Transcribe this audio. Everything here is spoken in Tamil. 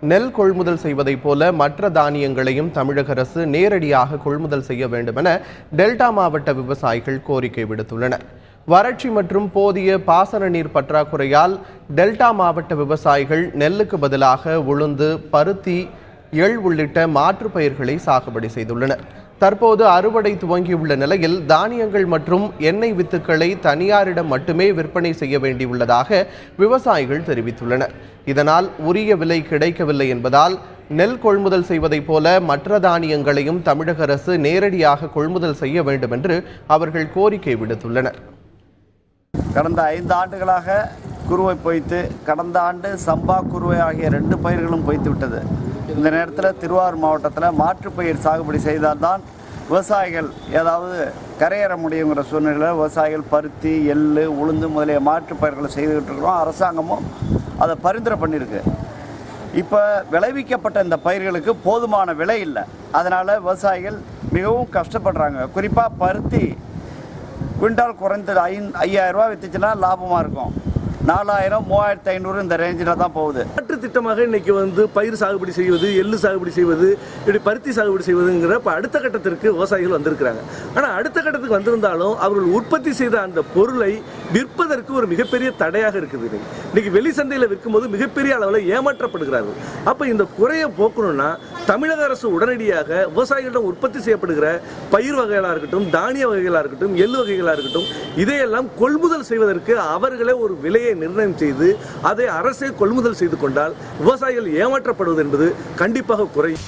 நெல் கொள்முதல் செய்வதைப் போல மற்ற தானியங்களையும் தமிழக அரசு நேரடியாக கொள்முதல் செய்ய வேண்டும் என டெல்டா மாவட்ட விவசாயிகள் கோரிக்கை விடுத்துள்ளனர். வறட்சி மற்றும் போதிய பாசன நீர் பற்றாக்குறையால் டெல்டா மாவட்ட விவசாயிகள் நெல்லுக்கு பதிலாக உளுந்து, பருத்தி, எள் உள்ளிட்ட மாற்று பயிர்களை சாகுபடி செய்துள்ளனர். தற்போது அறுவடை துவங்கியுள்ள நிலையில் தானியங்கள் மற்றும் எண்ணெய் வித்துக்களை தனியாரிடம் மட்டுமே விற்பனை செய்ய வேண்டியுள்ளதாக விவசாயிகள் தெரிவித்துள்ளனர். இதனால் உரிய விலை கிடைக்கவில்லை என்பதால் நெல் கொள்முதல் செய்வதைப் போல மற்ற தானியங்களையும் தமிழக அரசு நேரடியாக கொள்முதல் செய்ய வேண்டும் என்று அவர்கள் கோரிக்கை விடுத்துள்ளனர். கடந்த 5 ஆண்டுகளாக குறுவை பொய்த்து, கடந்த ஆண்டு சம்பா குறுவை ஆகிய 2 பயிர்களும் பொய்த்து விட்டது. இந்த நேரத்தில் திருவாரூர் மாவட்டத்தில் மாற்றுப்பயிர் சாகுபடி செய்தால்தான் விவசாயிகள் ஏதாவது கரையேற முடியுங்கிற சூழ்நிலையில் விவசாயிகள் பருத்தி, எள், உளுந்து முதலிய மாற்றுப் பயிர்களை செய்துக்கிட்டு இருக்கிறோம். அரசாங்கமும் அதை பரிந்துரை பண்ணியிருக்கு. இப்போ விளைவிக்கப்பட்ட இந்த பயிர்களுக்கு போதுமான விலை இல்லை. அதனால் விவசாயிகள் மிகவும் கஷ்டப்படுறாங்க. குறிப்பாக பருத்தி குவிண்டால் குறைந்தது 5000 ரூபா விற்றுச்சுன்னா லாபமாக இருக்கும். 4000, 3500 இந்த ரேஞ்சில் தான் போகுது. மாற்று திட்டமாக இன்னைக்கு பயிர் சாகுபடி செய்வது, எள்ளு சாகுபடி செய்வது, இப்படி பருத்தி சாகுபடி செய்வதுங்கிற அடுத்த கட்டத்திற்கு விவசாயிகள் வந்திருக்கிறாங்க. ஆனால் அடுத்த கட்டத்துக்கு வந்திருந்தாலும் அவர்கள் உற்பத்தி செய்த அந்த பொருளை விற்பதற்கு ஒரு மிகப்பெரிய தடையாக இருக்குது. இன்னைக்கு வெளி சந்தையில் விற்கும்போது மிகப்பெரிய அளவில் ஏமாற்றப்படுகிறார்கள். அப்போ இந்த குறையை போக்கணும்னா தமிழக அரசு உடனடியாக விவசாயிகளிடம் உற்பத்தி செய்யப்படுகிற பயிர் வகைகளாக இருக்கட்டும், தானிய வகைகளாக இருக்கட்டும், எள்ளு வகைகளாக இருக்கட்டும், இதையெல்லாம் கொள்முதல் செய்வதற்கு அவர்களே ஒரு விலையை நிர்ணயம் செய்து அதை அரசே கொள்முதல் செய்து கொண்டால் விவசாயிகள் ஏமாற்றப்படுவது என்பது கண்டிப்பாக குறையும்.